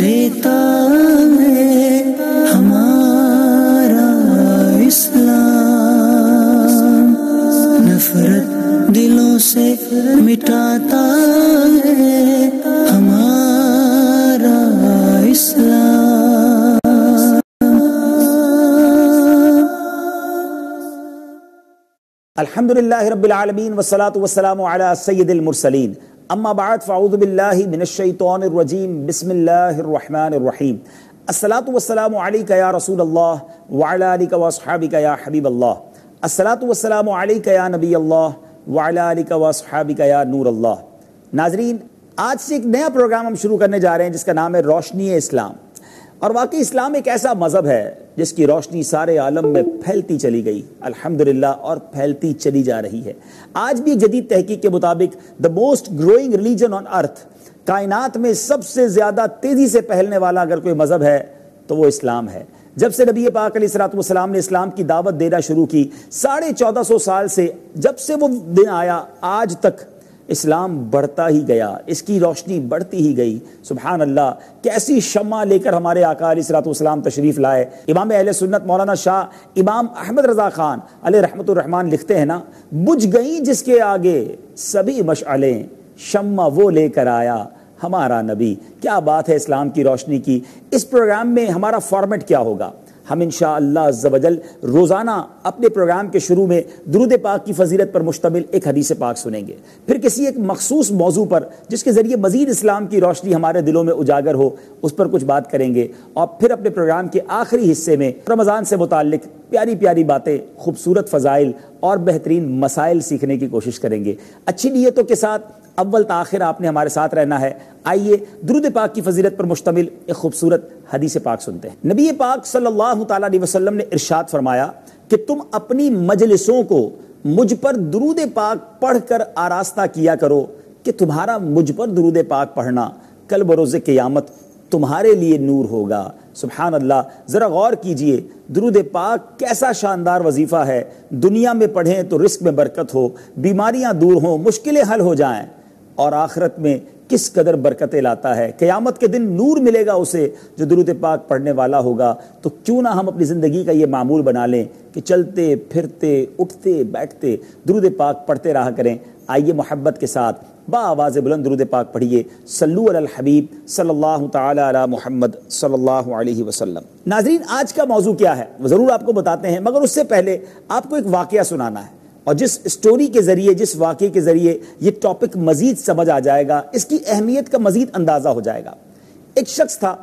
دیتا ہے ہمارا اسلام، نفرت دلوں سے مٹاتا ہے ہمارا اسلام۔ الحمدللہ رب العالمین والصلاة والسلام علی سید المرسلین، اما بعد فاعوذ باللہ من الشیطان الرجیم، بسم اللہ الرحمن الرحیم۔ الصلاة والسلام علیک یا رسول اللہ وعلی آلک واصحابک یا حبیب اللہ، الصلاة والسلام علیک یا نبی اللہ وعلی آلک واصحابک یا نور اللہ۔ ناظرین، آج سے ایک نیا پروگرام ہم شروع کرنے جا رہے ہیں جس کا نام ہے روشنی اسلام۔ اور واقعی اسلام ایک ایسا مذہب ہے جس کی روشنی سارے عالم میں پھیلتی چلی گئی الحمدللہ، اور پھیلتی چلی جا رہی ہے۔ آج بھی ایک جدید تحقیق کے مطابق the most growing religion on earth, کائنات میں سب سے زیادہ تیزی سے پھیلنے والا اگر کوئی مذہب ہے تو وہ اسلام ہے۔ جب سے نبی پاک علیہ الصلوۃ والسلام نے اسلام کی دعوت دینا شروع کی، 1450 سال سے جب سے وہ دن آیا آج تک اسلام بڑھتا ہی گیا، اس کی روشنی بڑھتی ہی گئی۔ سبحان اللہ، کیسی شمع لے کر ہمارے آقا علیہ الصلوۃ والسلام تشریف لائے۔ امام اہل سنت مولانا شاہ امام احمد رضا خان علیہ رحمۃ الرحمن لکھتے ہیں نا، بجھ گئیں جس کے آگے سبھی مشعلیں، شمع وہ لے کر آیا ہمارا نبی۔ کیا بات ہے اسلام کی روشنی کی۔ اس پروگرام میں ہمارا فارمیٹ کیا ہوگا؟ ہم انشاءاللہ عز و جل روزانہ اپنے پروگرام کے شروع میں درود پاک کی فضیلت پر مشتمل ایک حدیث پاک سنیں گے، پھر کسی ایک مخصوص موضوع پر جس کے ذریعے مزید اسلام کی روشنی ہمارے دلوں میں اجاگر ہو اس پر کچھ بات کریں گے، اور پھر اپنے پروگرام کے آخری حصے میں رمضان سے متعلق پیاری پیاری باتیں، خوبصورت فضائل اور بہترین مسائل سیکھنے کی کوشش کریں گے۔ اچھی نیتوں کے ساتھ اول تاخیر آپ نے ہمارے ساتھ رہنا ہے۔ آئیے درود پاک کی فضیلت پر مشتمل ایک خوبصورت حدیث پاک سنتے ہیں۔ نبی پاک صلی اللہ تعالیٰ علیہ وسلم نے ارشاد فرمایا کہ تم اپنی مجلسوں کو مجھ پر درود پاک پڑھ کر آراستہ کیا کرو کہ تمہارا مجھ پر درود پاک پڑھنا کل بروز قیامت تمہارے لیے نور ہوگا۔ سبحان اللہ، ذرا غور کیجئے، درود پاک کیسا شاندار وظیفہ ہے۔ دنیا میں پڑھیں تو رزق میں برکت ہو، بیماریاں دور ہوں، مشکلیں حل ہو جائیں، اور آخرت میں کس قدر برکتیں لاتا ہے۔ قیامت کے دن نور ملے گا اسے جو درود پاک پڑھنے والا ہوگا۔ تو کیوں نہ ہم اپنی زندگی کا یہ معمول بنا لیں کہ چلتے پھرتے اٹھتے بیٹھتے درود پاک پڑھتے رہا کریں۔ آئیے محبت کے ساتھ بآواز بلند درود پاک پڑھیے۔ صلو علی الحبیب صلی اللہ تعالی علی محمد صلی اللہ علیہ وسلم۔ ناظرین، آج کا موضوع کیا ہے وہ ضرور آپ کو بتاتے ہیں، مگر اس سے پہلے آپ کو ایک واقعہ سنانا ہے، اور جس اسٹوری کے ذریعے، جس واقعے کے ذریعے یہ ٹاپک مزید سمجھ آ جائے گا، اس کی اہمیت کا مزید اندازہ ہو جائے گا۔ ایک شخص تھا،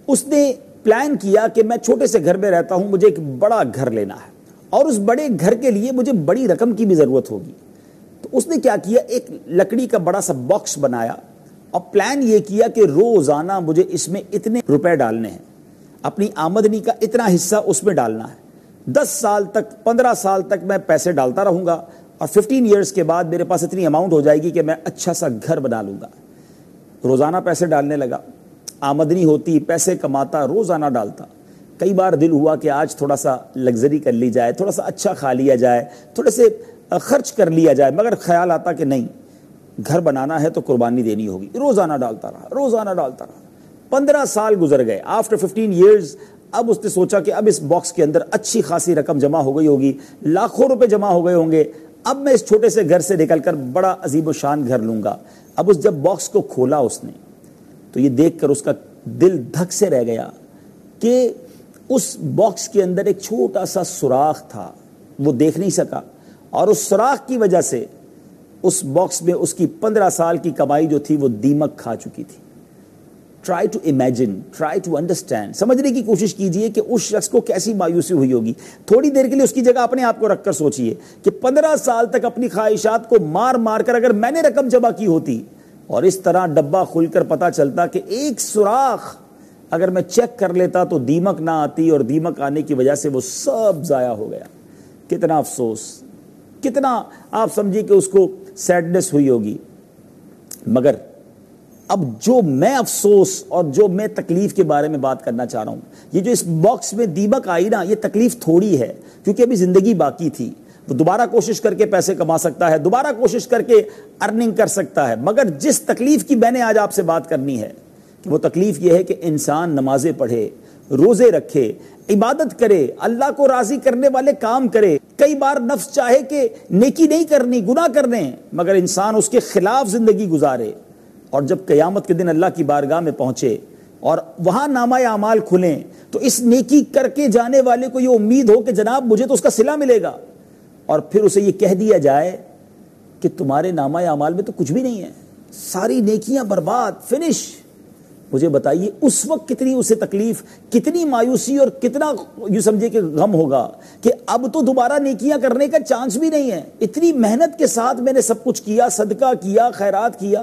اس نے پلان کیا کہ میں چھوٹے سے گھر میں رہتا ہوں، مجھے ایک بڑا گھر لینا ہے، اور اس بڑے گھر کے لیے مجھے بڑی رقم کی بھی ضرورت ہوگی۔ تو اس نے کیا کیا، ایک لکڑی کا بڑا سا باکس بنایا، اور پلان یہ کیا کہ روزانہ مجھے اس میں اتنے روپے ڈالنے ہیں، اپنی آمدنی کا اتنا حصہ اس میں ڈالنا ہے۔ 10 سال تک، 15 سال تک میں پیسے ڈالتا رہوں گا، اور 15 ایئرز کے بعد میرے پاس اتنی اماؤنٹ ہو جائے گی کہ میں اچھا سا گھر بنا لوں گا۔ روزانہ پیسے ڈالنے لگا، آمدنی ہوتی، پیسے کماتا، روزانہ ڈالتا۔ کئی بار دل ہوا کہ آج تھوڑا سا لگژری کر لی جائے، تھوڑا سا اچھا کھا لیا جائے، تھوڑے سے خرچ کر لیا جائے، مگر خیال آتا کہ نہیں، گھر بنانا ہے تو قربانی دینی ہوگی۔ روزانہ ڈالتا رہا، روزانہ ڈالتا رہا۔ 15 سال گزر گئے۔ آفٹر 15 ایئرز اب اس نے سوچا کہ اب اس باکس کے اندر اچھی خاصی رقم جمع ہو گئی ہوگی، لاکھوں روپے جمع ہو گئے ہوں گے۔ اب میں اس چھوٹے سے گھر سے نکل کر بڑا عظیم و شان گھر لوں گا۔ اب اس جب باکس کو کھولا اس نے، تو یہ دیکھ کر اس کا دل دھک سے رہ گیا کہ اس باکس کے اندر ایک چھوٹا سا سوراخ تھا، وہ دیکھ نہیں سکا، اور اس سوراخ کی وجہ سے اس باکس میں اس کی 15 سال کی کمائی جو تھی وہ دیمک کھا چکی تھی۔ Try to imagine, try to understand, سمجھنے کی کوشش کیجئے کہ اس شخص کو کیسی مایوسی ہوئی ہوگی۔ تھوڑی دیر کے لیے اس کی جگہ اپنے آپ کو رکھ کر سوچئے کہ 15 سال تک اپنی خواہشات کو مار مار کر اگر میں نے رقم جمع کی ہوتی، اور اس طرح ڈبہ کھل کر پتا چلتا کہ ایک سوراخ اگر میں چیک کر لیتا تو دیمک نہ آتی، اور دیمک آنے کی وجہ سے وہ سب ضائع ہو گیا۔ کتنا افسوس، کتنا آپ سمجھیے کہ اس کو سیڈنس ہوئی ہوگی۔ مگر اب جو میں افسوس اور جو میں تکلیف کے بارے میں بات کرنا چاہ رہا ہوں، یہ جو اس باکس میں دیمک آئی نا، یہ تکلیف تھوڑی ہے، کیونکہ ابھی زندگی باقی تھی۔ وہ دوبارہ کوشش کر کے پیسے کما سکتا ہے، دوبارہ کوشش کر کے ارننگ کر سکتا ہے، مگر جس تکلیف کی میں نے آج آپ سے بات کرنی ہے وہ تکلیف یہ ہے کہ انسان نمازیں پڑھے، روزے رکھے، عبادت کرے، اللہ کو راضی کرنے والے کام کرے، کئی بار نفس چاہے کہ نیکی نہیں کرنی، گناہ کرنے، مگر انسان اس کے خلاف زندگی گزارے، اور جب قیامت کے دن اللہ کی بارگاہ میں پہنچے اور وہاں نامہ اعمال کھلیں تو اس نیکی کر کے جانے والے کو یہ امید ہو کہ جناب مجھے تو اس کا صلہ ملے گا، اور پھر اسے یہ کہہ دیا جائے کہ تمہارے نامہ اعمال میں تو کچھ بھی نہیں ہے، ساری نیکیاں برباد، فنش۔ مجھے بتائیے اس وقت کتنی اسے تکلیف، کتنی مایوسی اور کتنا یوں سمجھے کہ غم ہوگا کہ اب تو دوبارہ نیکیاں کرنے کا چانس بھی نہیں ہے، اتنی محنت کے ساتھ میں نے سب کچھ کیا، صدقہ کیا، خیرات کیا،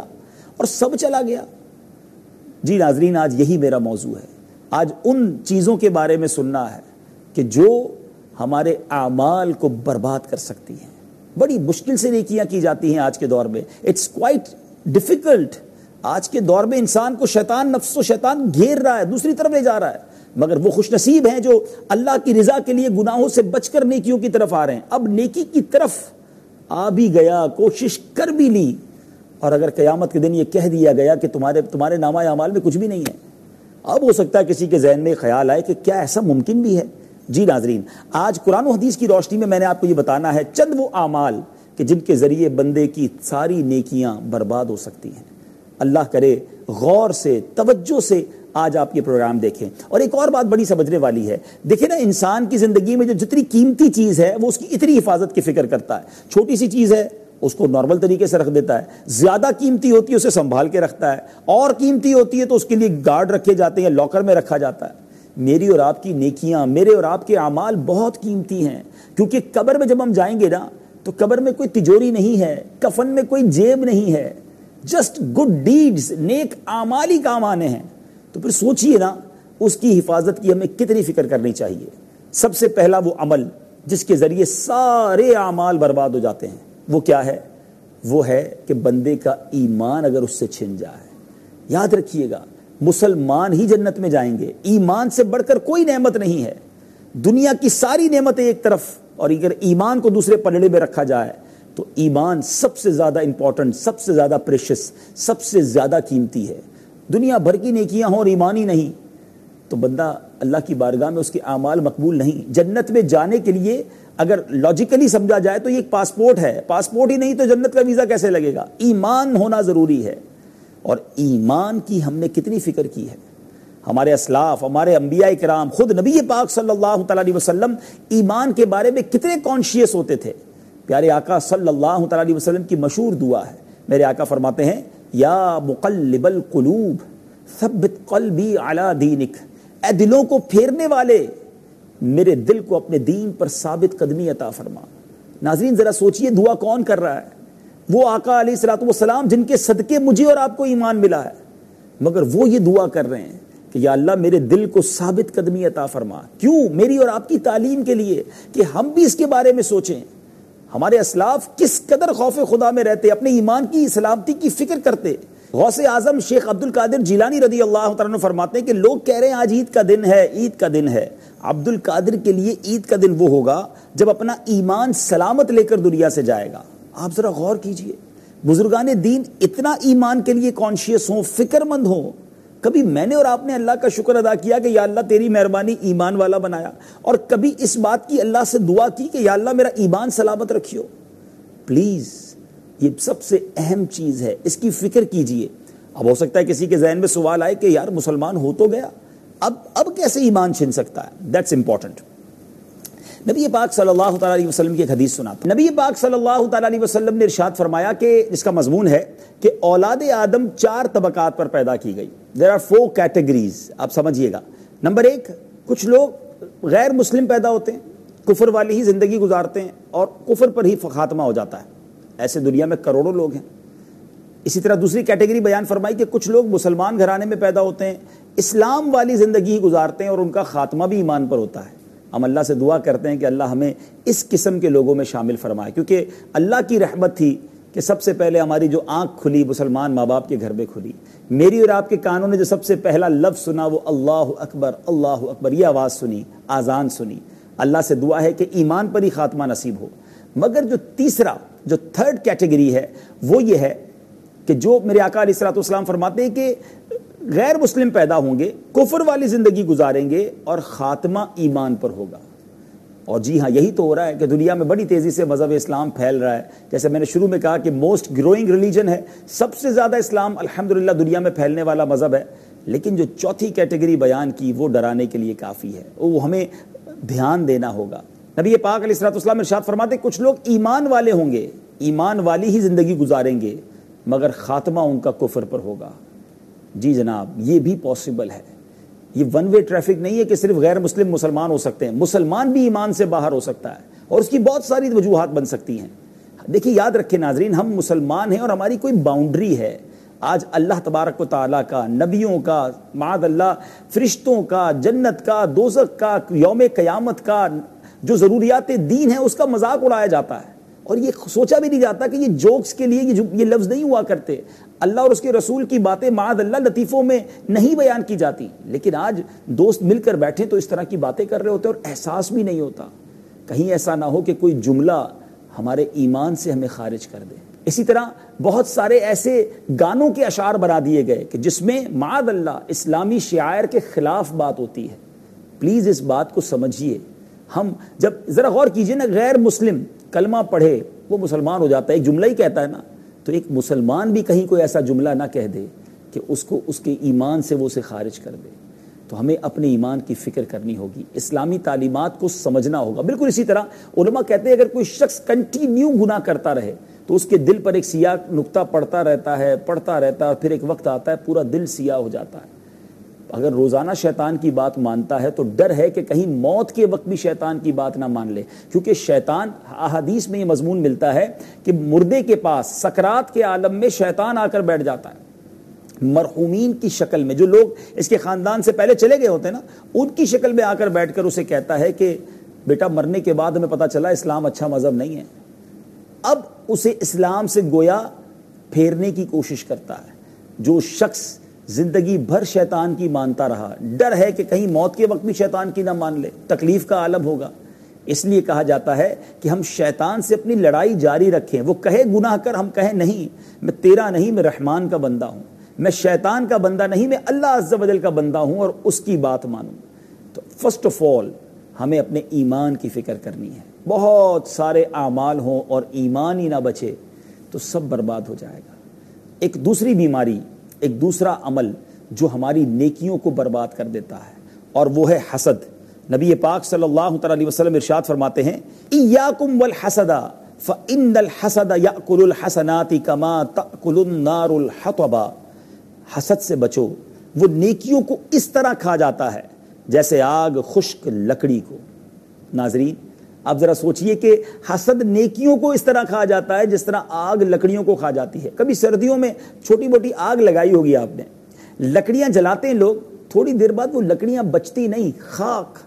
اور سب چلا گیا۔ جی ناظرین، آج یہی میرا موضوع ہے، آج ان چیزوں کے بارے میں سننا ہے کہ جو ہمارے اعمال کو برباد کر سکتی ہیں۔ بڑی مشکل سے نیکیاں کی جاتی ہیں آج کے دور میں، اٹس کوائٹ ڈیفیکلٹ۔ آج کے دور میں انسان کو شیطان، نفس و شیطان گھیر رہا ہے، دوسری طرف لے جا رہا ہے، مگر وہ خوش نصیب ہیں جو اللہ کی رضا کے لیے گناہوں سے بچ کر نیکیوں کی طرف آ رہے ہیں۔ اب نیکی کی طرف آ بھی گیا، کوشش کر بھی لی، اور اگر قیامت کے دن یہ کہہ دیا گیا کہ تمہارے نامہ اعمال میں کچھ بھی نہیں ہے، اب ہو سکتا ہے کسی کے ذہن میں خیال آئے کہ کیا ایسا ممکن بھی ہے؟ جی ناظرین، آج قرآن و حدیث کی روشنی میں نے آپ کو یہ بتانا ہے چند وہ اعمال کہ جن کے ذریعے بندے کی ساری نیکیاں برباد ہو سکتی ہیں۔ اللہ کرے غور سے، توجہ سے آج آپ یہ پروگرام دیکھیں۔ اور ایک اور بات بڑی سمجھنے والی ہے، دیکھیں نا، انسان کی زندگی میں جو جتنی قیمتی چیز ہے وہ اس کی اتنی حفاظت کی فکر کرتا ہے۔ چھوٹی سی چیز ہے اس کو نارمل طریقے سے رکھ دیتا ہے، زیادہ قیمتی ہوتی ہے اسے سنبھال کے رکھتا ہے، اور قیمتی ہوتی ہے تو اس کے لیے گارڈ رکھے جاتے ہیں، لاکر میں رکھا جاتا ہے۔ میری اور آپ کی نیکیاں، میرے اور آپ کے اعمال بہت قیمتی ہیں، کیونکہ قبر میں جب ہم جائیں گے نا تو قبر میں کوئی تجوری نہیں ہے، کفن میں کوئی جیب نہیں ہے، جسٹ گڈ ڈیڈز، نیک اعمال ہی کام آنے ہیں۔ تو پھر سوچئے نا اس کی حفاظت کی ہمیں کتنی فکر کرنی چاہیے۔ سب سے پہلا وہ عمل جس کے ذریعے سارے اعمال برباد ہو جاتے ہیں، وہ کیا ہے؟ وہ ہے کہ بندے کا ایمان اگر اس سے چھن جائے۔ یاد رکھیے گا، مسلمان ہی جنت میں جائیں گے، ایمان سے بڑھ کر کوئی نعمت نہیں ہے۔ دنیا کی ساری نعمتیں ایک طرف، اور اگر ایمان کو دوسرے پلڑے میں رکھا جائے تو ایمان سب سے زیادہ امپورٹنٹ، سب سے زیادہ پریشس، سب سے زیادہ قیمتی ہے۔ دنیا بھر کی نیکیاں ہوں اور ایمان ہی نہیں تو بندہ اللہ کی بارگاہ میں اس کے اعمال مقبول نہیں۔ جنت میں جانے کے لیے اگر لاجیکلی سمجھا جائے تو یہ ایک پاسپورٹ ہے، پاسپورٹ ہی نہیں تو جنت کا ویزا کیسے لگے گا؟ ایمان ہونا ضروری ہے، اور ایمان کی ہم نے کتنی فکر کی ہے۔ ہمارے اسلاف، ہمارے انبیاء کرام، خود نبی پاک صلی اللہ تعالیٰ علیہ وسلم ایمان کے بارے میں کتنے کانشیس ہوتے تھے۔ پیارے آقا صلی اللہ تعالیٰ علیہ وسلم کی مشہور دعا ہے، میرے آقا فرماتے ہیں یا مقلب القلوب ثبت قلبی علی دینک، اے دلوں کو پھیرنے والے میرے دل کو اپنے دین پر ثابت قدمی عطا فرما۔ ناظرین ذرا سوچئے دعا کون کر رہا ہے؟ وہ آقا علیہ الصلوۃ والسلام جن کے صدقے مجھے اور آپ کو ایمان ملا ہے، مگر وہ یہ دعا کر رہے ہیں کہ یا اللہ میرے دل کو ثابت قدمی عطا فرما۔ کیوں؟ میری اور آپ کی تعلیم کے لیے، کہ ہم بھی اس کے بارے میں سوچیں۔ ہمارے اسلاف کس قدر خوف خدا میں رہتے، اپنے ایمان کی سلامتی کی فکر کرتے۔ غوث اعظم شیخ عبد القادر جیلانی رضی اللہ تعالیٰ عنہ فرماتے ہیں کہ لوگ کہہ رہے ہیں آج عید کا دن ہے، عید کا دن ہے۔ عبد القادر کے لیے عید کا دن وہ ہوگا جب اپنا ایمان سلامت لے کر دنیا سے جائے گا۔ آپ ذرا غور کیجئے، بزرگان دین اتنا ایمان کے لیے کانشیس ہوں، فکر مند ہوں۔ کبھی میں نے اور آپ نے اللہ کا شکر ادا کیا کہ یا اللہ تیری مہربانی ایمان والا بنایا، اور کبھی اس بات کی اللہ سے دعا کی کہ یا اللہ میرا ایمان سلامت رکھیو؟ پلیز، یہ سب سے اہم چیز ہے، اس کی فکر کیجئے۔ اب ہو سکتا ہے کسی کے ذہن میں سوال آئے کہ یار مسلمان ہو تو گیا، اب کیسے ایمان چھن سکتا ہے؟ That's important. نبی پاک صلی اللہ تعالیٰ علیہ وسلم کی ایک حدیث سناتا، نبی پاک صلی اللہ تعالیٰ علیہ وسلم نے ارشاد فرمایا کہ جس کا مضمون ہے کہ اولاد آدم 4 طبقات پر پیدا کی گئی۔ There are 4 categories، آپ سمجھیے گا۔ نمبر 1، کچھ لوگ غیر مسلم پیدا ہوتے ہیں، کفر والی ہی زندگی گزارتے ہیں اور کفر پر ہی خاتمہ ہو جاتا ہے، ایسے دنیا میں کروڑوں لوگ ہیں۔ اسی طرح دوسری کیٹیگری بیان فرمائی کہ کچھ لوگ مسلمان گھرانے میں پیدا ہوتے ہیں، اسلام والی زندگی ہی گزارتے ہیں اور ان کا خاتمہ بھی ایمان پر ہوتا ہے۔ ہم اللہ سے دعا کرتے ہیں کہ اللہ ہمیں اس قسم کے لوگوں میں شامل فرمائے، کیونکہ اللہ کی رحمت تھی کہ سب سے پہلے ہماری جو آنکھ کھلی مسلمان ماں باپ کے گھر میں کھلی۔ میری اور آپ کے کانوں نے جو سب سے پہلا لفظ سنا وہ اللہ اکبر، اللہ اکبر، یہ آواز سنی، آذان سنی۔ اللہ سے دعا ہے کہ ایمان پر ہی خاتمہ نصیب ہو۔ مگر جو تیسرا، جو 3rd کیٹیگری ہے وہ یہ ہے کہ جو میرے آقا علیہ الصلوۃ والسلام فرماتے ہیں کہ غیر مسلم پیدا ہوں گے، کفر والی زندگی گزاریں گے اور خاتمہ ایمان پر ہوگا. اور جی ہاں، یہی تو ہو رہا ہے کہ دنیا میں بڑی تیزی سے مذہب اسلام پھیل رہا ہے. جیسے میں نے شروع میں کہا کہ موسٹ گروئنگ ریلیجن ہے، سب سے زیادہ اسلام الحمدللہ دنیا میں پھیلنے والا مذہب ہے. لیکن جو چوتھی کیٹیگری بیان کی وہ ڈرانے کے لیے کافی ہے، وہ ہمیں دھیان دینا ہوگا. نبی پاک علیہ الصلوۃ والسلام ارشاد فرماتے ہیں کچھ لوگ ایمان والے ہوں گے، ایمان والی ہی زندگی گزاریں گے، مگر خاتمہ ان کا کفر پر ہوگا. جی جناب، یہ بھی پاسبل ہے. یہ ون وے ٹریفک نہیں ہے کہ صرف غیر مسلم مسلمان ہو سکتے ہیں، مسلمان بھی ایمان سے باہر ہو سکتا ہے اور اس کی بہت ساری وجوہات بن سکتی ہیں. دیکھیے یاد رکھیں ناظرین، ہم مسلمان ہیں اور ہماری کوئی باؤنڈری ہے. آج اللہ تبارک و تعالیٰ کا، نبیوں کا، معاذ اللہ فرشتوں کا، جنت کا، دوزخ کا، یوم قیامت کا، جو ضروریات دین ہیں اس کا مذاق اڑایا جاتا ہے. اور یہ سوچا بھی نہیں جاتا کہ یہ جوکس کے لیے یہ لفظ نہیں ہوا کرتے. اللہ اور اس کے رسول کی باتیں معاذ اللہ لطیفوں میں نہیں بیان کی جاتی، لیکن آج دوست مل کر بیٹھے تو اس طرح کی باتیں کر رہے ہوتے اور احساس بھی نہیں ہوتا. کہیں ایسا نہ ہو کہ کوئی جملہ ہمارے ایمان سے ہمیں خارج کر دے. اسی طرح بہت سارے ایسے گانوں کے اشعار بنا دیے گئے کہ جس میں معاذ اللہ اسلامی شعائر کے خلاف بات ہوتی ہے. پلیز اس بات کو سمجھیے. ہم جب ذرا غور کیجئے نا، غیر مسلم کلمہ پڑھے وہ مسلمان ہو جاتا ہے، ایک جملہ ہی کہتا ہے نا، تو ایک مسلمان بھی کہیں کوئی ایسا جملہ نہ کہہ دے کہ اس کو اس کے ایمان سے وہ اسے خارج کر دے. تو ہمیں اپنے ایمان کی فکر کرنی ہوگی، اسلامی تعلیمات کو سمجھنا ہوگا. بالکل اسی طرح علماء کہتے ہیں اگر کوئی شخص کنٹینیو گناہ کرتا رہے تو اس کے دل پر ایک سیاہ نقطہ پڑتا رہتا ہے، اور پھر ایک وقت آتا ہے پورا دل سیاہ ہو جاتا ہے. اگر روزانہ شیطان کی بات مانتا ہے تو ڈر ہے کہ کہیں موت کے وقت بھی شیطان کی بات نہ مان لے، کیونکہ شیطان، احادیث میں یہ مضمون ملتا ہے کہ مردے کے پاس سکرات کے عالم میں شیطان آ کر بیٹھ جاتا ہے مرحومین کی شکل میں. جو لوگ اس کے خاندان سے پہلے چلے گئے ہوتے ہیں نا، ان کی شکل میں آ کر بیٹھ کر اسے کہتا ہے کہ بیٹا مرنے کے بعد ہمیں پتہ چلا اسلام اچھا مذہب نہیں ہے. اب اسے اسلام سے گویا پھیرنے کی کوشش کرتا ہے. جو شخص زندگی بھر شیطان کی مانتا رہا، ڈر ہے کہ کہیں موت کے وقت بھی شیطان کی نہ مان لے، تکلیف کا عالم ہوگا. اس لیے کہا جاتا ہے کہ ہم شیطان سے اپنی لڑائی جاری رکھیں. وہ کہے گناہ کر، ہم کہیں نہیں، میں تیرا نہیں، میں رحمان کا بندہ ہوں، میں شیطان کا بندہ نہیں، میں اللہ عز و جل کا بندہ ہوں اور اس کی بات مانوں. تو فرسٹ آف آل ہمیں اپنے ایمان کی فکر کرنی ہے. بہت سارے اعمال ہوں اور ایمان ہی نہ بچے تو سب برباد ہو جائے گا. ایک دوسری بیماری، ایک دوسرا عمل جو ہماری نیکیوں کو برباد کر دیتا ہے، اور وہ ہے حسد. نبی پاک صلی اللہ تعالی علیہ وسلم ارشاد فرماتے ہیں ایاکم والحسد فإن الحسد یأکل الحسنات کما تأکل النار الحطب. حسد سے بچو، وہ نیکیوں کو اس طرح کھا جاتا ہے جیسے آگ خشک لکڑی کو. ناظرین آپ ذرا سوچئے کہ حسد نیکیوں کو اس طرح کھا جاتا ہے جس طرح آگ لکڑیوں کو کھا جاتی ہے. کبھی سردیوں میں چھوٹی موٹی آگ لگائی ہوگی آپ نے، لکڑیاں جلاتے ہیں لوگ، تھوڑی دیر بعد وہ لکڑیاں بچتی نہیں، خاک.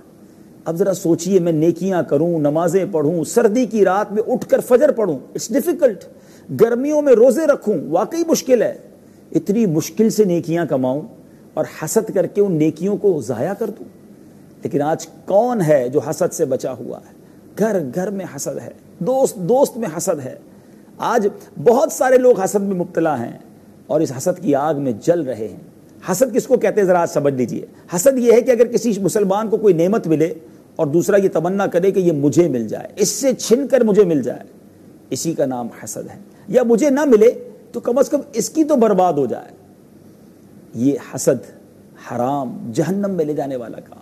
اب ذرا سوچئے میں نیکیاں کروں، نمازیں پڑھوں، سردی کی رات میں اٹھ کر فجر پڑھوں، اٹس ڈیفیکلٹ. گرمیوں میں روزے رکھوں، واقعی مشکل ہے. اتنی مشکل سے نیکیاں کماؤں اور حسد کر کے ان نیکیوں کو ضائع کر دوں. لیکن آج کون ہے جو حسد سے بچا ہوا ہے؟ گھر گھر میں حسد ہے، دوست دوست میں حسد ہے. آج بہت سارے لوگ حسد میں مبتلا ہیں اور اس حسد کی آگ میں جل رہے ہیں. حسد کس کو کہتے ہیں ذرا آج سمجھ لیجئے. حسد یہ ہے کہ اگر کسی مسلمان کو کوئی نعمت ملے اور دوسرا یہ تمنا کرے کہ یہ مجھے مل جائے، اس سے چھن کر مجھے مل جائے، اسی کا نام حسد ہے. یا مجھے نہ ملے تو کم از کم اس کی تو برباد ہو جائے. یہ حسد حرام، جہنم میں لے جانے والا کام.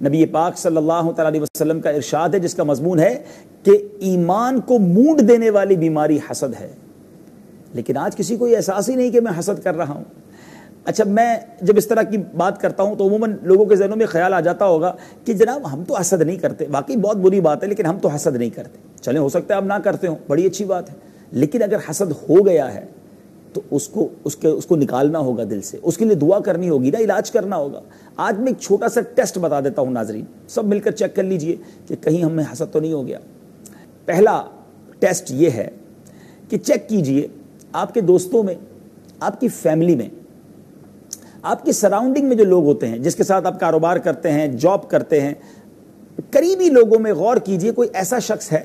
نبی پاک صلی اللہ تعالی علیہ وسلم کا ارشاد ہے جس کا مضمون ہے کہ ایمان کو مونڈ دینے والی بیماری حسد ہے. لیکن آج کسی کو یہ احساس ہی نہیں کہ میں حسد کر رہا ہوں. اچھا، میں جب اس طرح کی بات کرتا ہوں تو عموماً لوگوں کے ذہنوں میں خیال آ جاتا ہوگا کہ جناب ہم تو حسد نہیں کرتے. واقعی بہت بری بات ہے، لیکن ہم تو حسد نہیں کرتے. چلیں، ہو سکتا ہے آپ نہ کرتے ہوں، بڑی اچھی بات ہے. لیکن اگر حسد ہو گیا ہے تو اس کو نکالنا ہوگا دل سے، اس کے لیے دعا کرنی ہوگی نا، علاج کرنا ہوگا. آج میں ایک چھوٹا سا ٹیسٹ بتا دیتا ہوں ناظرین، سب مل کر چیک کر لیجئے کہ کہیں ہم میں حسد تو نہیں ہو گیا. پہلا ٹیسٹ یہ ہے کہ چیک کیجئے آپ کے دوستوں میں، آپ کی فیملی میں، آپ کی سراؤنڈنگ میں جو لوگ ہوتے ہیں، جس کے ساتھ آپ کاروبار کرتے ہیں، جاب کرتے ہیں، قریبی لوگوں میں غور کیجئے کوئی ایسا شخص ہے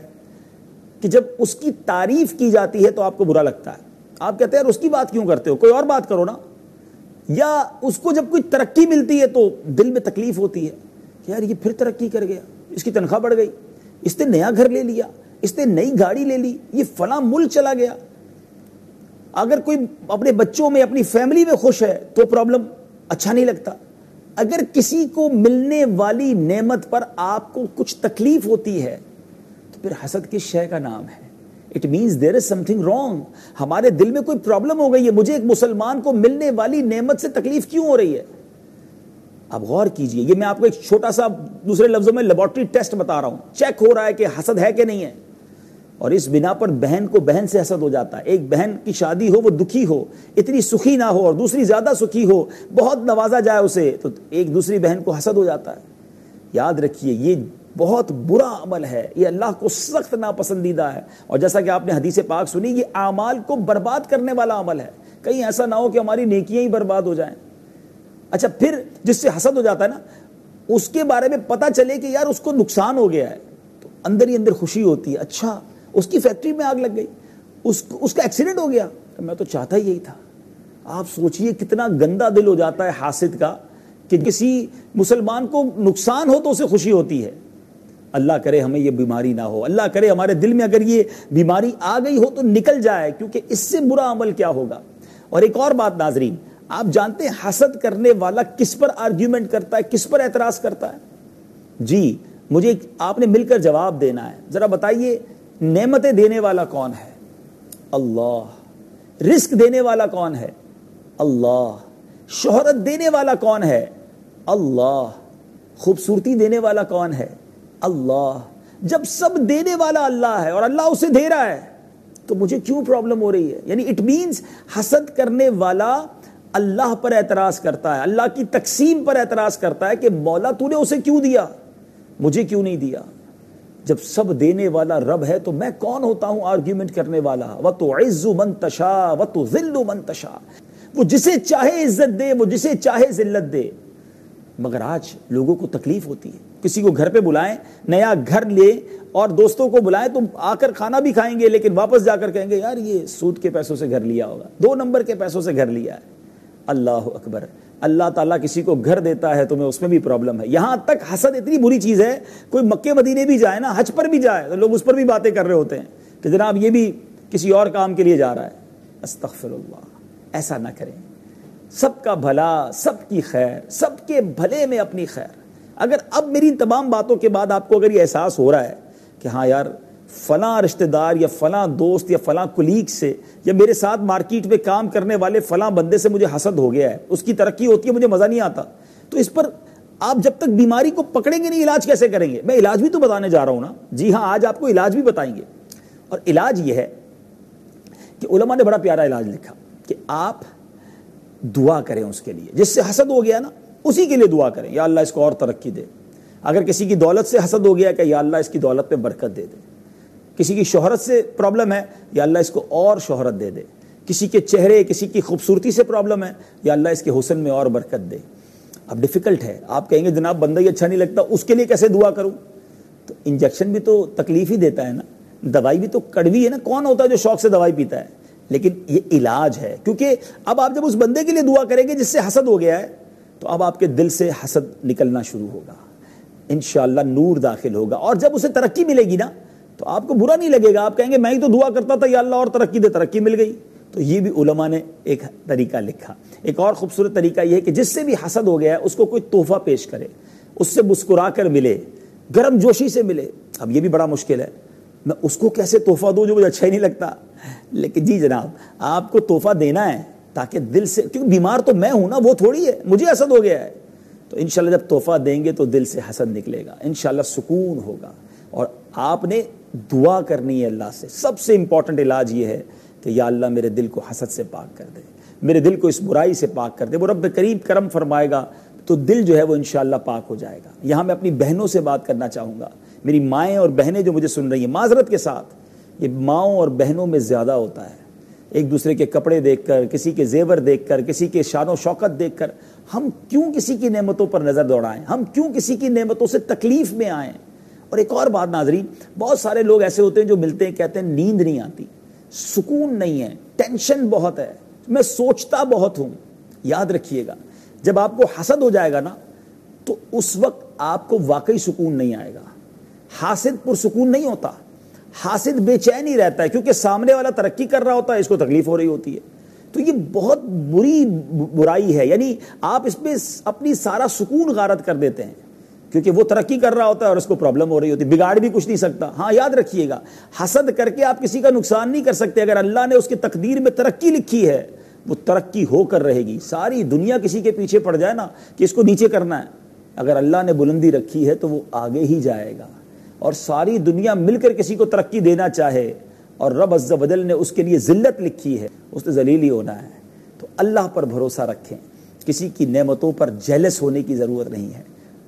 کہ جب اس کی تعریف کی جاتی ہے تو آپ کو برا لگتا ہے. آپ کہتے ہیں یار اس کی بات کیوں کرتے ہو, کوئی اور بات کرو نا. یا اس کو جب کوئی ترقی ملتی ہے تو دل میں تکلیف ہوتی ہے کہ یار یہ پھر ترقی کر گیا, اس کی تنخواہ بڑھ گئی, اس نے نیا گھر لے لیا, اس نے نئی گاڑی لے لی, یہ فلاں ملک چلا گیا. اگر کوئی اپنے بچوں میں اپنی فیملی میں خوش ہے تو پرابلم اچھا نہیں لگتا. اگر کسی کو ملنے والی نعمت پر آپ کو کچھ تکلیف ہوتی ہے تو پھر حسد کس شے کا نام ہے؟ It means there is something wrong. ہمارے دل میں کوئی پرابلم ہو گئی ہے. مجھے ایک مسلمان کو ملنے والی نعمت سے تکلیف کیوں ہو رہی ہے؟ اب غور کیجئے, یہ میں آپ کو ایک چھوٹا سا دوسرے لفظوں میں لیبارٹری ٹیسٹ بتا رہا ہوں. چیک ہو رہا ہے کہ حسد ہے کہ نہیں ہے. اور اس بنا پر بہن کو بہن سے حسد ہو جاتا ہے. ایک بہن کی شادی ہو, وہ دکھی ہو, اتنی سخی نہ ہو, اور دوسری زیادہ سخی ہو, بہت نوازا جائے اسے, تو ایک دوسری بہن کو حسد ہو جاتا ہے. یاد رکھیے یہ بہت برا عمل ہے, یہ اللہ کو سخت ناپسندیدہ ہے. اور جیسا کہ آپ نے حدیث پاک سنی, یہ اعمال کو برباد کرنے والا عمل ہے. کہیں ایسا نہ ہو کہ ہماری نیکیاں ہی برباد ہو جائیں. اچھا, پھر جس سے حسد ہو جاتا ہے نا, اس کے بارے میں پتہ چلے کہ یار اس کو نقصان ہو گیا ہے, تو اندر ہی اندر خوشی ہوتی ہے. اچھا, اس کی فیکٹری میں آگ لگ گئی, اس کا ایکسیڈنٹ ہو گیا, میں تو چاہتا ہی یہی تھا. آپ سوچئے کتنا گندا دل ہو جاتا ہے حاسد کا کہ کسی مسلمان کو نقصان ہو تو اسے خوشی ہوتی ہے. اللہ کرے ہمیں یہ بیماری نہ ہو, اللہ کرے ہمارے دل میں اگر یہ بیماری آ گئی ہو تو نکل جائے, کیونکہ اس سے برا عمل کیا ہوگا. اور ایک اور بات ناظرین, آپ جانتے ہیں حسد کرنے والا کس پر آرگیومنٹ کرتا ہے, کس پر اعتراض کرتا ہے؟ جی مجھے آپ نے مل کر جواب دینا ہے. ذرا بتائیے, نعمتیں دینے والا کون ہے؟ اللہ. رزق دینے والا کون ہے؟ اللہ. شہرت دینے والا کون ہے؟ اللہ. خوبصورتی دینے والا کون ہے؟ اللہ. جب سب دینے والا اللہ ہے اور اللہ اسے دے رہا ہے تو مجھے کیوں پرابلم ہو رہی ہے؟ یعنی اٹ مینز حسد کرنے والا اللہ پر اعتراض کرتا ہے, اللہ کی تقسیم پر اعتراض کرتا ہے کہ مولا تو نے اسے کیوں دیا, مجھے کیوں نہیں دیا. جب سب دینے والا رب ہے تو میں کون ہوتا ہوں آرگیومنٹ کرنے والا؟ وَتُعِزُّ مَن تَشَاءُ وَتُذِلُّ مَن تَشَاءُ. وہ جسے چاہے عزت دے, وہ جسے چاہے ذلت دے. مگر آج لوگوں کو تکلیف ہوتی ہے. کسی کو گھر پہ بلائیں, نیا گھر لے اور دوستوں کو بلائیں تو آ کر کھانا بھی کھائیں گے, لیکن واپس جا کر کہیں گے یار یہ سود کے پیسوں سے گھر لیا ہوگا, 2 نمبر کے پیسوں سے گھر لیا ہے. اللہ اکبر. اللہ تعالیٰ کسی کو گھر دیتا ہے تمہیں اس میں بھی پرابلم ہے. یہاں تک حسد اتنی بری چیز ہے, کوئی مکے مدینے بھی جائے نا, حج پر بھی جائے تو لوگ اس پر بھی باتیں کر رہے ہوتے ہیں کہ جناب یہ بھی کسی اور کام کے لیے جا رہا ہے. استغفر اللہ, ایسا نہ کریں. سب کا بھلا, سب کی خیر, سب کے بھلے میں اپنی خیر. اگر اب میری تمام باتوں کے بعد آپ کو اگر یہ احساس ہو رہا ہے کہ ہاں یار فلاں رشتہ دار یا فلاں دوست یا فلاں کولیگ سے یا میرے ساتھ مارکیٹ میں کام کرنے والے فلاں بندے سے مجھے حسد ہو گیا ہے, اس کی ترقی ہوتی ہے مجھے مزہ نہیں آتا, تو اس پر آپ جب تک بیماری کو پکڑیں گے نہیں علاج کیسے کریں گے؟ میں علاج بھی تو بتانے جا رہا ہوں نا. جی ہاں, آج آپ کو علاج بھی بتائیں گے. اور علاج یہ ہے کہ علماء نے بڑا پیارا علاج لکھا کہ آپ دعا کریں اس کے لیے جس سے حسد ہو گیا نا, اسی کے لیے دعا کریں, یا اللہ اس کو اور ترقی دے. اگر کسی کی دولت سے حسد ہو گیا کہ یا اللہ اس کی دولت میں برکت دے دے. کسی کی شہرت سے پرابلم ہے, یا اللہ اس کو اور شہرت دے دے. کسی کے چہرے, کسی کی خوبصورتی سے پرابلم ہے, یا اللہ اس کے حسن میں اور برکت دے. اب ڈیفیکلٹ ہے, آپ کہیں گے جناب بندہ ہی اچھا نہیں لگتا, اس کے لیے کیسے دعا کروں؟ تو انجیکشن بھی تو تکلیف ہی دیتا ہے نا, دوائی بھی تو کڑوی ہے نا. کون ہوتا ہے جو شوق سے دوائی پیتا ہے؟ لیکن یہ علاج ہے, کیونکہ اب آپ جب اس بندے کے لیے دعا کریں گے جس سے حسد ہو گیا ہے, تو اب آپ کے دل سے حسد نکلنا شروع ہوگا, انشاءاللہ نور داخل ہوگا. اور جب اسے ترقی ملے گی نا تو آپ کو برا نہیں لگے گا, آپ کہیں گے میں ہی تو دعا کرتا تھا یا اللہ اور ترقی دے, ترقی مل گئی. تو یہ بھی علماء نے ایک طریقہ لکھا. ایک اور خوبصورت طریقہ یہ ہے کہ جس سے بھی حسد ہو گیا ہے اس کو کوئی تحفہ پیش کرے, اس سے مسکرا کر ملے, گرم جوشی سے ملے. اب یہ بھی بڑا مشکل ہے, میں اس کو کیسے تحفہ دوں جو مجھے اچھا ہی نہیں لگتا. لیکن جی جناب, آپ کو تحفہ دینا ہے تاکہ دل سے, کیونکہ بیمار تو میں ہوں نا, وہ تھوڑی ہے, مجھے حسد ہو گیا ہے. تو انشاءاللہ جب تحفہ دیں گے تو دل سے حسد نکلے گا, انشاءاللہ سکون ہوگا. اور آپ نے دعا کرنی ہے اللہ سے. سب سے امپورٹنٹ علاج یہ ہے کہ یا اللہ میرے دل کو حسد سے پاک کر دے, میرے دل کو اس برائی سے پاک کر دے. وہ رب کریم کرم فرمائے گا تو دل جو ہے وہ انشاءاللہ پاک ہو جائے گا. یہاں میں اپنی بہنوں سے بات کرنا چاہوں گا, میری مائیں اور بہنیں جو مجھے سن رہی ہیں, معذرت کے ساتھ یہ ماؤں اور بہنوں میں زیادہ ہوتا ہے. ایک دوسرے کے کپڑے دیکھ کر, کسی کے زیور دیکھ کر, کسی کے شان و شوکت دیکھ کر ہم کیوں کسی کی نعمتوں پر نظر دوڑائیں, ہم کیوں کسی کی نعمتوں سے تکلیف میں آئیں. اور ایک اور بات ناظرین, بہت سارے لوگ ایسے ہوتے ہیں جو ملتے ہیں کہتے ہیں نیند نہیں آتی. سکون نہیں ہے، ٹینشن بہت ہے، میں سوچتا بہت ہوں. یاد رکھیے گا جب آپ کو حسد ہو جائے گا نا تو اس وقت آپ کو واقعی سکون نہیں آئے گا. حاسد پرسکون نہیں ہوتا، حاسد بے چین ہی رہتا ہے کیونکہ سامنے والا ترقی کر رہا ہوتا ہے، اس کو تکلیف ہو رہی ہوتی ہے. تو یہ بہت بری برائی ہے، یعنی آپ اس پہ اپنی سارا سکون غارت کر دیتے ہیں کیونکہ وہ ترقی کر رہا ہوتا ہے اور اس کو پرابلم ہو رہی ہوتی ہے، بگاڑ بھی کچھ نہیں سکتا. ہاں یاد رکھیے گا حسد کر کے آپ کسی کا نقصان نہیں کر سکتے. اگر اللہ نے اس کی تقدیر میں ترقی لکھی ہے وہ ترقی ہو کر رہے گی. ساری دنیا کسی کے پیچھے پڑ جائے نا کہ اس کو نیچے کرنا ہے، اگر اللہ نے بلندی رکھی ہے تو وہ آگے ہی جائے گا. اور ساری دنیا مل کر کسی کو ترقی دینا چاہے اور رب عز و جل نے اس کے لیے ذلت لکھی ہے، اس نے ذلیل ہی ہونا ہے. تو اللہ پر بھروسہ رکھیں، کسی کی نعمتوں پر جیلس ہونے کی ضرورت نہیں ہے.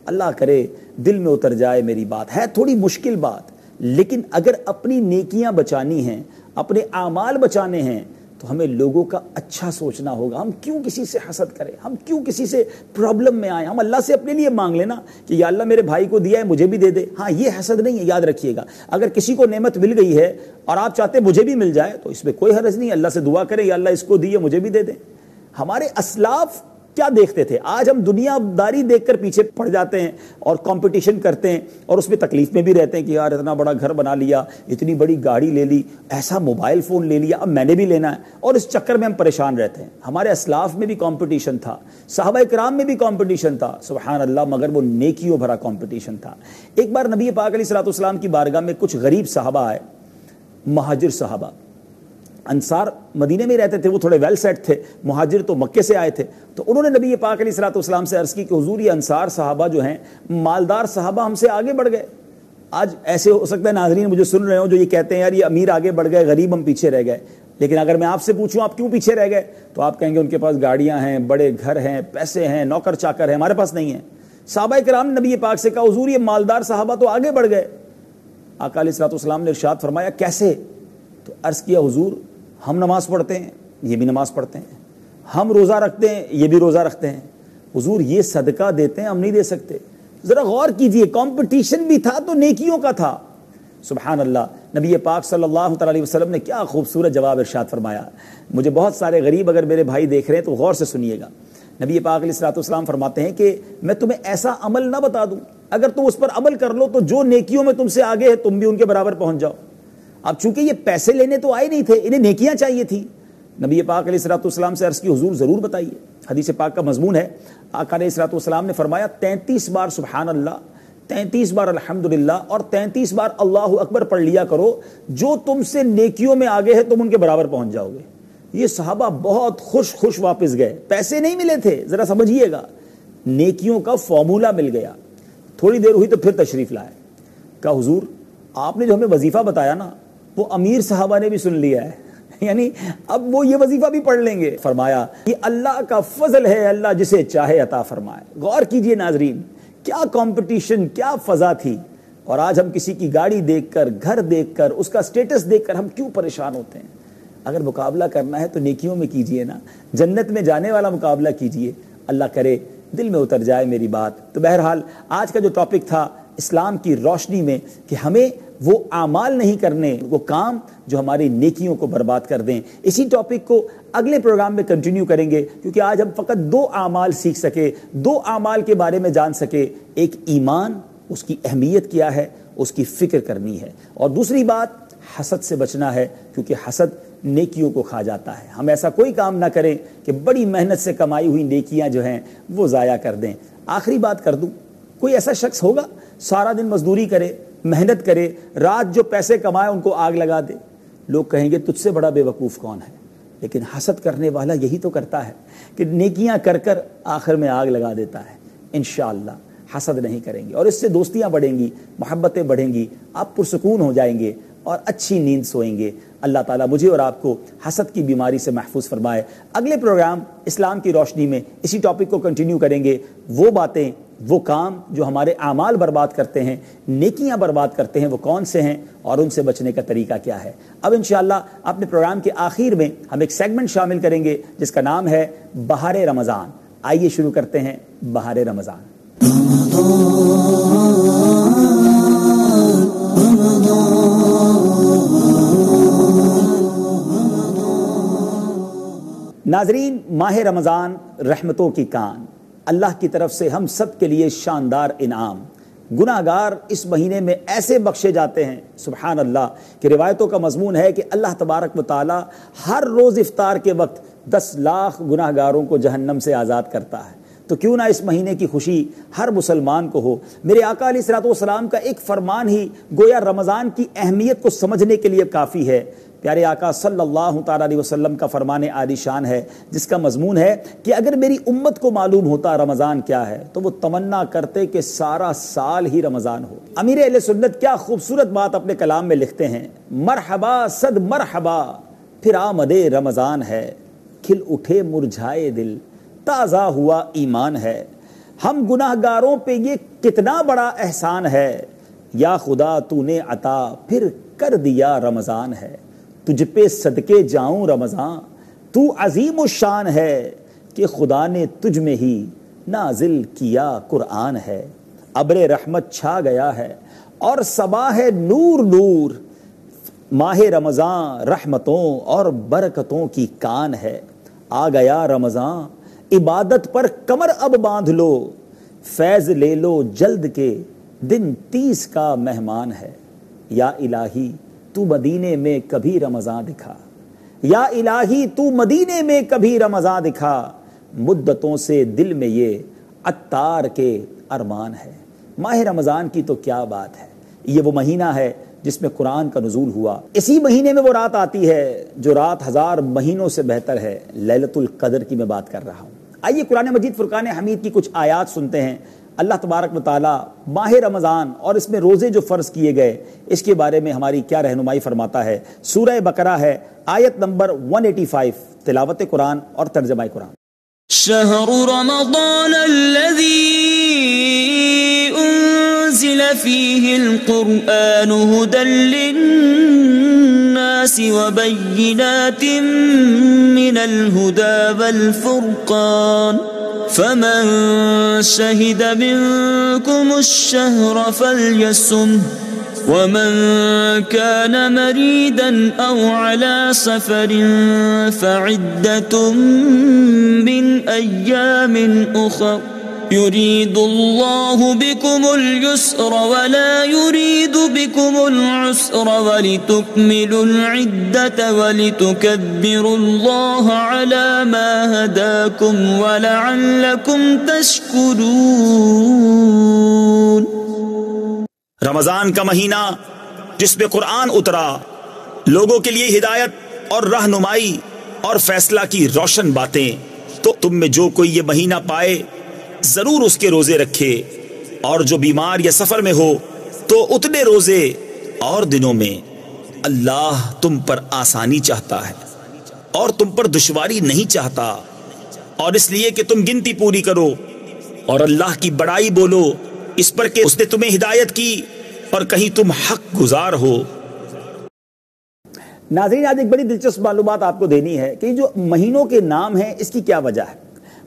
اللہ کرے دل میں اتر جائے میری بات. ہے تھوڑی مشکل بات، لیکن اگر اپنی نیکیاں بچانی ہیں، اپنے اعمال بچانے ہیں تو ہمیں لوگوں کا اچھا سوچنا ہوگا. ہم کیوں کسی سے حسد کریں، ہم کیوں کسی سے پرابلم میں آئیں؟ ہم اللہ سے اپنے لیے مانگ لینا کہ یا اللہ میرے بھائی کو دیا ہے مجھے بھی دے دے. ہاں یہ حسد نہیں ہے. یاد رکھیے گا اگر کسی کو نعمت مل گئی ہے اور آپ چاہتے ہیں مجھے بھی مل جائے تو اس میں کوئی حرج نہیں. اللہ سے دعا کریں یا اللہ اس کو دیے مجھے بھی دے دیں. ہمارے اسلاف کیا دیکھتے تھے؟ آج ہم دنیا داری دیکھ کر پیچھے پڑ جاتے ہیں اور کمپٹیشن کرتے ہیں اور اس میں تکلیف میں بھی رہتے ہیں کہ یار اتنا بڑا گھر بنا لیا، اتنی بڑی گاڑی لے لی، ایسا موبائل فون لے لیا، اب میں نے بھی لینا ہے، اور اس چکر میں ہم پریشان رہتے ہیں. ہمارے اسلاف میں بھی کمپٹیشن تھا، صحابہ کرام میں بھی کمپٹیشن تھا، سبحان اللہ، مگر وہ نیکیوں بھرا کمپٹیشن تھا. ایک بار نبی پاک علیہ الصلوۃ والسلام کی بارگاہ میں کچھ غریب صحابہ آئے، مہاجر صحابہ. انصار مدینے میں رہتے تھے، وہ تھوڑے ویل سیٹ تھے، مہاجر تو مکے سے آئے تھے. تو انہوں نے نبی پاک علیہ الصلوۃ والسلام سے عرض کی کہ حضور یہ انصار صحابہ جو ہیں مالدار صحابہ ہم سے آگے بڑھ گئے. آج ایسے ہو سکتا ہے ناظرین مجھے سن رہے ہوں جو یہ کہتے ہیں یار یہ امیر آگے بڑھ گئے، غریب ہم پیچھے رہ گئے. لیکن اگر میں آپ سے پوچھوں آپ کیوں پیچھے رہ گئے تو آپ کہیں گے ان کے پاس گاڑیاں ہیں، بڑے گھر ہیں، پیسے ہیں، نوکر چاکر ہیں، ہمارے پاس نہیں ہیں. صحابہ کرام نے نبی پاک سے کہا حضور یہ مالدار صحابہ تو آگے بڑھ گئے. آقا علیہ الصلوۃ والسلام نے ارشاد فرمایا کیسے؟ تو عرض کیا حضور ہم نماز پڑھتے ہیں، یہ بھی نماز پڑھتے ہیں، ہم روزہ رکھتے ہیں، یہ بھی روزہ رکھتے ہیں. حضور یہ صدقہ دیتے ہیں، ہم نہیں دے سکتے. ذرا غور کیجئے، کمپٹیشن بھی تھا تو نیکیوں کا تھا. سبحان اللہ. نبی پاک صلی اللہ تعالی علیہ وسلم نے کیا خوبصورت جواب ارشاد فرمایا. مجھے بہت سارے غریب اگر میرے بھائی دیکھ رہے ہیں تو غور سے سنیے گا. نبی پاک علیہ الصلوۃ والسلام فرماتے ہیں کہ میں تمہیں ایسا عمل نہ بتا دوں اگر تم اس پر عمل کر لو تو جو نیکیوں میں تم سے آگے ہے تم بھی ان کے برابر پہنچ جاؤ. اب چونکہ یہ پیسے لینے تو آئے نہیں تھے، انہیں نیکیاں چاہیے تھی. نبی پاک علیہ الصلوۃ والسلام سے عرض کی حضور ضرور بتائیے. حدیث پاک کا مضمون ہے، آقا علیہ الصلوۃ والسلام نے فرمایا 33 بار سبحان اللہ، 33 بار الحمدللہ اور 33 بار اللہ اکبر پڑھ لیا کرو، جو تم سے نیکیوں میں آگے ہے تم ان کے برابر پہنچ جاؤ گے. یہ صحابہ بہت خوش واپس گئے. پیسے نہیں ملے تھے، ذرا سمجھیے گا، نیکیوں کا فارمولا مل گیا. تھوڑی دیر ہوئی تو پھر تشریف لائے. کہا حضور آپ نے جو ہمیں وظیفہ بتایا نا وہ امیر صحابہ نے بھی سن لیا ہے، یعنی اب وہ یہ وظیفہ بھی پڑھ لیں گے. فرمایا یہ اللہ کا فضل ہے، اللہ جسے چاہے عطا فرمائے. غور کیجئے ناظرین، کیا کمپٹیشن، کیا فضا تھی. اور آج ہم کسی کی گاڑی دیکھ کر، گھر دیکھ کر، اس کا سٹیٹس دیکھ کر ہم کیوں پریشان ہوتے ہیں. اگر مقابلہ کرنا ہے تو نیکیوں میں کیجئے نا، جنت میں جانے والا مقابلہ کیجئے. اللہ کرے دل میں اتر جائے میری بات. تو بہرحال آج کا جو ٹاپک تھا اسلام کی روشنی میں کہ ہمیں وہ اعمال نہیں کرنے، وہ کام جو ہماری نیکیوں کو برباد کر دیں. اسی ٹاپک کو اگلے پروگرام میں کنٹینیو کریں گے کیونکہ آج ہم فقط 2 اعمال سیکھ سکے، 2 اعمال کے بارے میں جان سکے. ایک ایمان، اس کی اہمیت کیا ہے، اس کی فکر کرنی ہے، اور دوسری بات حسد سے بچنا ہے کیونکہ حسد نیکیوں کو کھا جاتا ہے. ہم ایسا کوئی کام نہ کریں کہ بڑی محنت سے کمائی ہوئی نیکیاں جو ہیں وہ ضائع کر دیں. آخری بات کر دوں، کوئی ایسا شخص ہوگا سارا دن مزدوری کرے، محنت کرے، رات جو پیسے کمائے ان کو آگ لگا دے. لوگ کہیں گے تجھ سے بڑا بے وقوف کون ہے. لیکن حسد کرنے والا یہی تو کرتا ہے کہ نیکیاں کر کر آخر میں آگ لگا دیتا ہے. انشاءاللہ حسد نہیں کریں گے اور اس سے دوستیاں بڑھیں گی، محبتیں بڑھیں گی، آپ پرسکون ہو جائیں گے اور اچھی نیند سوئیں گے. اللہ تعالیٰ مجھے اور آپ کو حسد کی بیماری سے محفوظ فرمائے. اگلے پروگرام اسلام کی روشنی میں اسی ٹاپک کو کنٹینیو کریں گے. وہ باتیں، وہ کام جو ہمارے اعمال برباد کرتے ہیں، نیکیاں برباد کرتے ہیں، وہ کون سے ہیں اور ان سے بچنے کا طریقہ کیا ہے. اب انشاءاللہ اپنے پروگرام کے آخر میں ہم ایک سیگمنٹ شامل کریں گے جس کا نام ہے بہار رمضان. آئیے شروع کرتے ہیں بہار رمضان. ناظرین، ماہ رمضان رحمتوں کی کان، اللہ کی طرف سے ہم سب کے لیے شاندار انعام۔ گناہ گار اس مہینے میں ایسے بخشے جاتے ہیں سبحان اللہ کہ روایتوں کا مضمون ہے کہ اللہ تبارک و تعالی ہر روز افطار کے وقت 10 لاکھ گناہ گاروں کو جہنم سے آزاد کرتا ہے۔ تو کیوں نہ اس مہینے کی خوشی ہر مسلمان کو ہو۔ میرے آقا علیہ الصلوۃ والسلام کا ایک فرمان ہی گویا رمضان کی اہمیت کو سمجھنے کے لیے کافی ہے۔ پیارے آقا صلی اللہ تعالیٰ علیہ وسلم کا فرمان عالی شان ہے، جس کا مضمون ہے کہ اگر میری امت کو معلوم ہوتا رمضان کیا ہے تو وہ تمنا کرتے کہ سارا سال ہی رمضان ہو۔ امیر اہل سنت کیا خوبصورت بات اپنے کلام میں لکھتے ہیں، مرحبا صد مرحبا پھر آمد رمضان ہے، کھل اٹھے مرجھائے دل تازہ ہوا ایمان ہے۔ ہم گناہ گاروں پہ یہ کتنا بڑا احسان ہے، یا خدا تو نے عطا پھر کر دیا رمضان ہے۔ تجھ پہ صدقے جاؤں رمضان تو عظیم الشان ہے، کہ خدا نے تجھ میں ہی نازل کیا قرآن ہے۔ ابر رحمت چھا گیا ہے اور صبا ہے نور نور، ماہ رمضان رحمتوں اور برکتوں کی کان ہے۔ آ گیا رمضان عبادت پر کمر اب باندھ لو، فیض لے لو جلد کے دن 30 کا مہمان ہے۔ یا الہی تو مدینے میں کبھی رمضان دکھا، یا الہی تو مدینے میں کبھی رمضان دکھا، مدتوں سے دل میں یہ عطار کے ارمان ہے۔ ماہ رمضان کی تو کیا بات ہے، یہ وہ مہینہ ہے جس میں قرآن کا نزول ہوا۔ اسی مہینے میں وہ رات آتی ہے جو رات 1000 مہینوں سے بہتر ہے، لیلۃ القدر کی میں بات کر رہا ہوں۔ آئیے قرآن مجید فرقان حمید کی کچھ آیات سنتے ہیں۔ اللہ تبارک و تعالی ماہ رمضان اور اس میں روزے جو فرض کیے گئے اس کے بارے میں ہماری کیا رہنمائی فرماتا ہے۔ سورہ بقرہ ہے، آیت نمبر 185، تلاوت قرآن اور ترجمہ قرآن۔ شہر رمضان الذی انزل فیہ القرآن ھدی للناس وبینات من الھدی والفرقان فمن شہد منکم الشہر فلیصمہ ومن كان مريدا أو على سفر فعدة من أيام أخر يريد الله بكم اليسر ولا يريد بكم العسر ولتكملوا العدة ولتكبروا الله على ما هداكم ولعلكم تشكرون۔ رمضان کا مہینہ جس میں قرآن اترا، لوگوں کے لیے ہدایت اور رہنمائی اور فیصلہ کی روشن باتیں، تو تم میں جو کوئی یہ مہینہ پائے ضرور اس کے روزے رکھے، اور جو بیمار یا سفر میں ہو تو اتنے روزے اور دنوں میں اللہ تم پر آسانی چاہتا ہے اور تم پر دشواری نہیں چاہتا، اور اس لیے کہ تم گنتی پوری کرو اور اللہ کی بڑائی بولو اس پر کہ اس نے تمہیں ہدایت کی اور کہیں تم حق گزار ہو۔ ناظرین، آج ایک بڑی دلچسپ معلومات آپ کو دینی ہے کہ جو مہینوں کے نام ہیں اس کی کیا وجہ ہے۔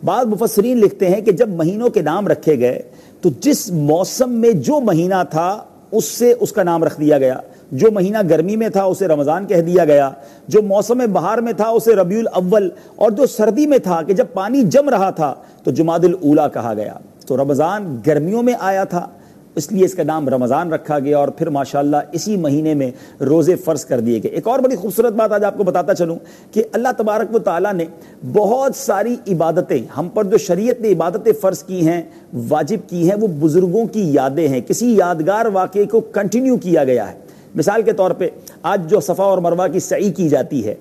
بعض مفسرین لکھتے ہیں کہ جب مہینوں کے نام رکھے گئے تو جس موسم میں جو مہینہ تھا اس سے اس کا نام رکھ دیا گیا۔ جو مہینہ گرمی میں تھا اسے رمضان کہہ دیا گیا، جو موسم بہار میں تھا اسے ربیع الاول، اور جو سردی میں تھا کہ جب پانی جم رہا تھا تو جمادی الاولیٰ کہا گیا۔ تو رمضان گرمیوں میں آیا تھا اس لیے اس کا نام رمضان رکھا گیا، اور پھر ماشاءاللہ اسی مہینے میں روزے فرض کر دیے گئے۔ ایک اور بڑی خوبصورت بات آج آپ کو بتاتا چلوں کہ اللہ تبارک و تعالیٰ نے بہت ساری عبادتیں ہم پر جو شریعت نے عبادتیں فرض کی ہیں، واجب کی ہیں، وہ بزرگوں کی یادیں ہیں، کسی یادگار واقعے کو کنٹینیو کیا گیا ہے۔ مثال کے طور پہ آج جو صفا اور مروہ کی سعی کی جاتی ہے،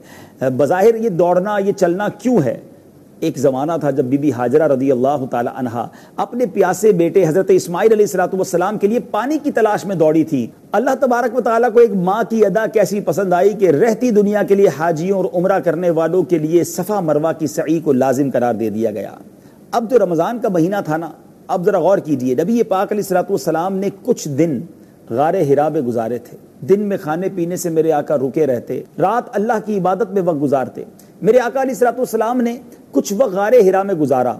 بظاہر یہ دوڑنا یہ چلنا کیوں ہے؟ ایک زمانہ تھا جب بی بی ہاجرہ رضی اللہ تعالی عنہا اپنے پیاسے بیٹے حضرت اسماعیل علیہ السلام کے لیے پانی کی تلاش میں دوڑی تھی۔ اللہ تبارک و تعالیٰ کو ایک ماں کی ادا کیسی پسند آئی کہ رہتی دنیا کے لیے حاجیوں اور عمرہ کرنے والوں کے لیے صفا مروہ کی سعی کو لازم قرار دے دیا گیا۔ اب جو رمضان کا مہینہ تھا نا، اب ذرا غور کیجئے، نبی پاک علیہ السلام نے کچھ دن غار حرا میں گزارے تھے۔ دن میں کھانے پینے سے میرے آقا رکے رہتے، رات اللہ کی عبادت میں وقت گزارتے۔ میرے آقا علیہ السلام نے کچھ وقت غار حرا میں گزارا،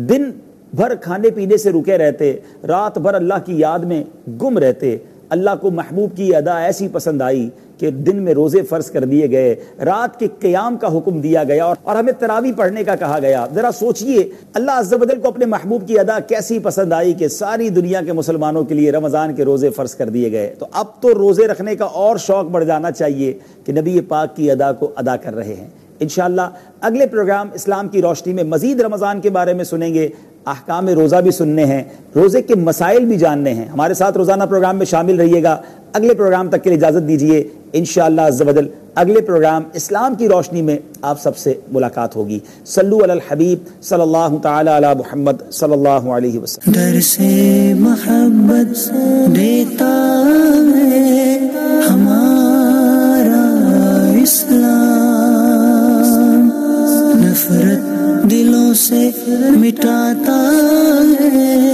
دن بھر کھانے پینے سے رکے رہتے، رات بھر اللہ کی یاد میں گم رہتے۔ اللہ کو محبوب کی ادا ایسی پسند آئی کہ دن میں روزے فرض کر دیے گئے، رات کے قیام کا حکم دیا گیا اور ہمیں تراویح پڑھنے کا کہا گیا۔ ذرا سوچئے اللہ عز و جل کو اپنے محبوب کی ادا کیسی پسند آئی کہ ساری دنیا کے مسلمانوں کے لیے رمضان کے روزے فرض کر دیے گئے۔ تو اب تو روزے رکھنے کا اور شوق بڑھ جانا چاہیے کہ نبی پاک کی ادا کو ادا کر رہے ہیں۔ انشاءاللہ اگلے پروگرام اسلام کی روشنی میں مزید رمضان کے بارے میں سنیں گے، احکام روزہ بھی سننے ہیں، روزے کے مسائل بھی جاننے ہیں۔ ہمارے ساتھ روزانہ پروگرام میں شامل رہیے گا۔ اگلے پروگرام تک کے لیے اجازت دیجیے، انشاءاللہ عز و جل اگلے پروگرام اسلام کی روشنی میں آپ سب سے ملاقات ہوگی۔ صلو علی الحبیب صلی اللہ تعالی علی محمد صلی اللہ علیہ وسلم۔ درس محبت دیتا ہے ہمارا اسلام، نفرت دلوں سے مٹاتا ہے